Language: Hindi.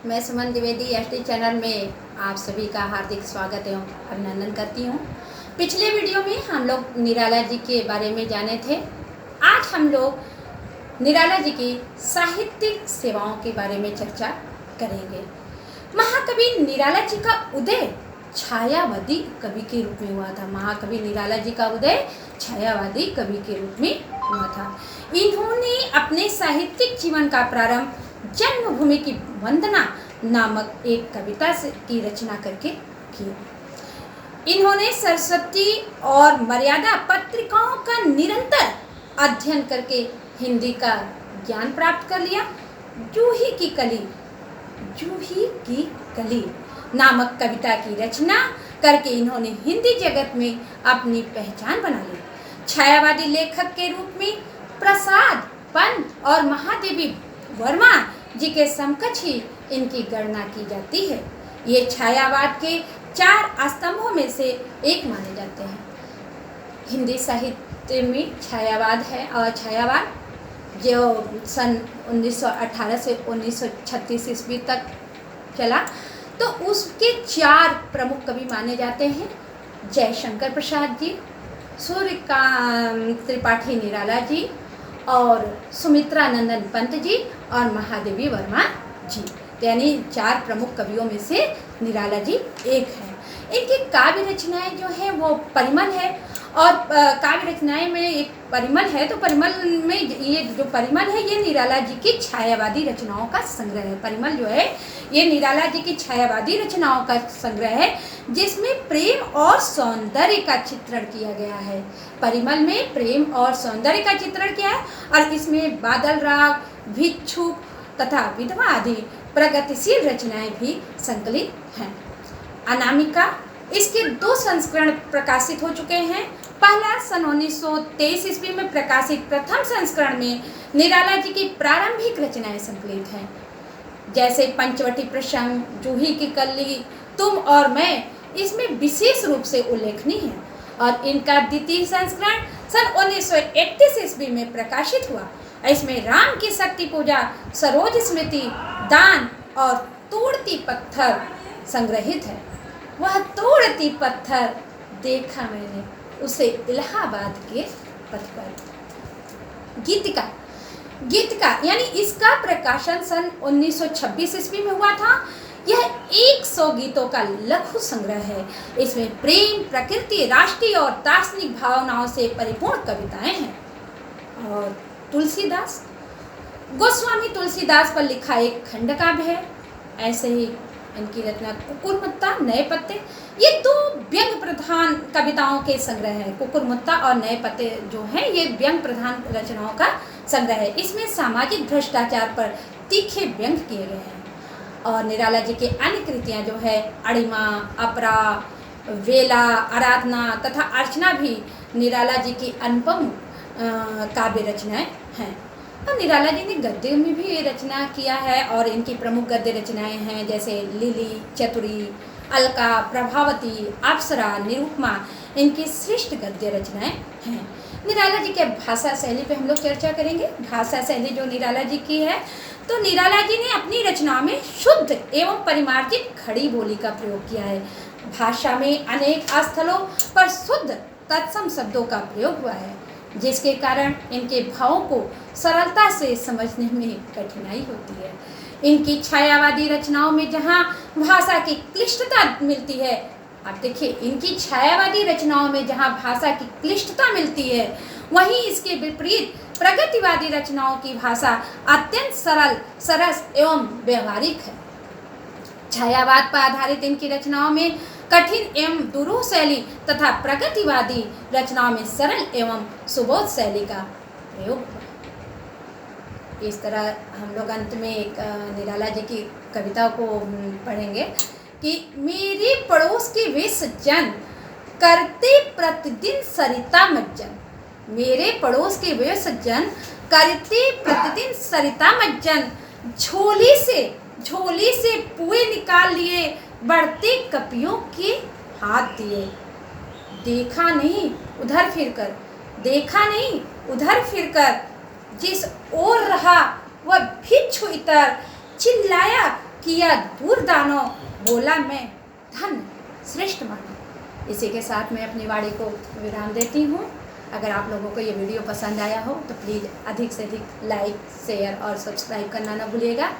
मैं सुमन द्विवेदी एसटी चैनल में आप सभी का हार्दिक स्वागत एवं अभिनंदन करती हूँ। पिछले वीडियो में हम लोग निराला जी के बारे में जाने थे। आज हम लोग निराला जी की साहित्यिक सेवाओं के बारे में चर्चा करेंगे। महाकवि निराला जी का उदय छायावादी कवि के रूप में हुआ था। महाकवि निराला जी का उदय छायावादी कवि के रूप में हुआ था। इन्होंने अपने साहित्यिक जीवन का प्रारंभ जन्मभूमि की वंदना नामक एक कविता की रचना करके किया। इन्होंने सरस्वती और मर्यादा पत्रिकाओं का निरंतर अध्ययन करके हिंदी का ज्ञान प्राप्त कर लिया। जूही की कली नामक कविता की रचना करके इन्होंने हिंदी जगत में अपनी पहचान बना ली। छायावादी लेखक के रूप में प्रसाद पंत और महादेवी वर्मा जी के समकक्ष ही इनकी गणना की जाती है। ये छायावाद के 4 स्तंभों में से एक माने जाते हैं। हिंदी साहित्य में छायावाद है और छायावाद जो सन 1918 से 1936 ईस्वी तक चला, तो उसके 4 प्रमुख कवि माने जाते हैं। जयशंकर प्रसाद जी, सूर्यकांत त्रिपाठी निराला जी और सुमित्रा नंदन पंत जी और महादेवी वर्मा जी, यानी 4 प्रमुख कवियों में से निराला जी एक है। इनकी काव्य रचनाएं जो है वो परिमल है और काव्य रचनाएं में एक परिमल है, तो परिमल में ये जो परिमल है ये निराला जी की छायावादी रचनाओं का संग्रह है। परिमल जो है ये निराला जी की छायावादी रचनाओं का संग्रह है जिसमें प्रेम और सौंदर्य का चित्रण किया गया है। परिमल में प्रेम और सौंदर्य का चित्रण किया है और इसमें बादल राग, भिक्षुक तथा विधवा आदि प्रगतिशील रचनाएं भी संकलित हैं। अनामिका, इसके 2 संस्करण प्रकाशित हो चुके हैं। पहला सन 1923 ईस्वी में प्रकाशित प्रथम संस्करण में निराला जी की प्रारंभिक रचनाएं संकलित हैं, जैसे पंचवटी प्रसंग, जूही की कली, तुम और मैं, इसमें विशेष रूप से उल्लेखनीय है। और इनका द्वितीय संस्करण सन 1931 ईस्वी में प्रकाशित हुआ। इसमें राम की शक्ति पूजा, सरोज स्मृति, दान और तोड़ती पत्थर संग्रहित है। वह तोड़ती पत्थर देखा मैंने उसे इलाहाबाद के पथ पर। गीतिका यानी इसका प्रकाशन सन 1926 ईस्वी में हुआ था। यह 100 गीतों का लघु संग्रह है। इसमें प्रेम, प्रकृति, राष्ट्रीय और दार्शनिक भावनाओं से परिपूर्ण कविताएं हैं। और तुलसीदास, गोस्वामी तुलसीदास पर लिखा एक खंडकाव्य है। ऐसे ही इनकी रचना कुकुरमुत्ता, नए पत्ते, ये 2 व्यंग प्रधान कविताओं के संग्रह है। कुकुरमुत्ता और नए पत्ते जो है ये व्यंग प्रधान रचनाओं का संग्रह है। इसमें सामाजिक भ्रष्टाचार पर तीखे व्यंग किए गए हैं। और निराला जी की अन्य कृतियाँ जो है अड़िमा, अपरा, वेला, आराधना तथा अर्चना भी निराला जी की अनुपम काव्य रचनाएं हैं। और निराला जी ने गद्य में भी रचना किया है और इनकी प्रमुख गद्य रचनाएं हैं जैसे लिली, चतुरी, अलका, प्रभावती, अप्सरा, निरुपमा, इनकी श्रेष्ठ गद्य रचनाएं हैं। निराला जी के भाषा शैली पे हम लोग चर्चा करेंगे। भाषा शैली जो निराला जी की है, तो निराला जी ने अपनी रचनाओं में शुद्ध एवं परिमार्जित खड़ी बोली का प्रयोग किया है। भाषा में अनेक स्थलों पर शुद्ध तत्सम शब्दों का प्रयोग हुआ है, जिसके कारण इनके भावों को सरलता से समझने में कठिनाई होती है। इनकी छायावादी रचनाओं में जहाँ भाषा की क्लिष्टता मिलती है, अब देखिए इनकी छायावादी रचनाओं में जहाँ भाषा की क्लिष्टता मिलती है, वहीं इसके विपरीत प्रगतिवादी रचनाओं की भाषा अत्यंत सरल, सरस एवं व्यवहारिक है। छायावाद पर आधारित इनकी रचनाओं में कठिन एवं दुरूह शैली तथा प्रगतिवादी रचनाओं में सरल एवं सुबोध शैली का प्रयोग हुआ। इस तरह हम लोग अंत में एक निराला जी की कविता को पढ़ेंगे कि मेरे पड़ोस के वे सज्जन करते प्रतिदिन सरिता मज्जन। मेरे पड़ोस के वे सज्जन करते प्रतिदिन सरिता मज्जन। झोली से पुए निकाल लिए, बढ़ते कपियों के हाथ दिए। देखा नहीं उधर फिरकर जिस ओर रहा वह भिक्षु इतर। चिल्लाया किया दूर दानव, बोला मैं धन श्रेष्ठ मानव। इसी के साथ मैं अपनी वाणी को विराम देती हूँ। अगर आप लोगों को ये वीडियो पसंद आया हो तो प्लीज़ अधिक से अधिक लाइक, शेयर और सब्सक्राइब करना ना भूलिएगा।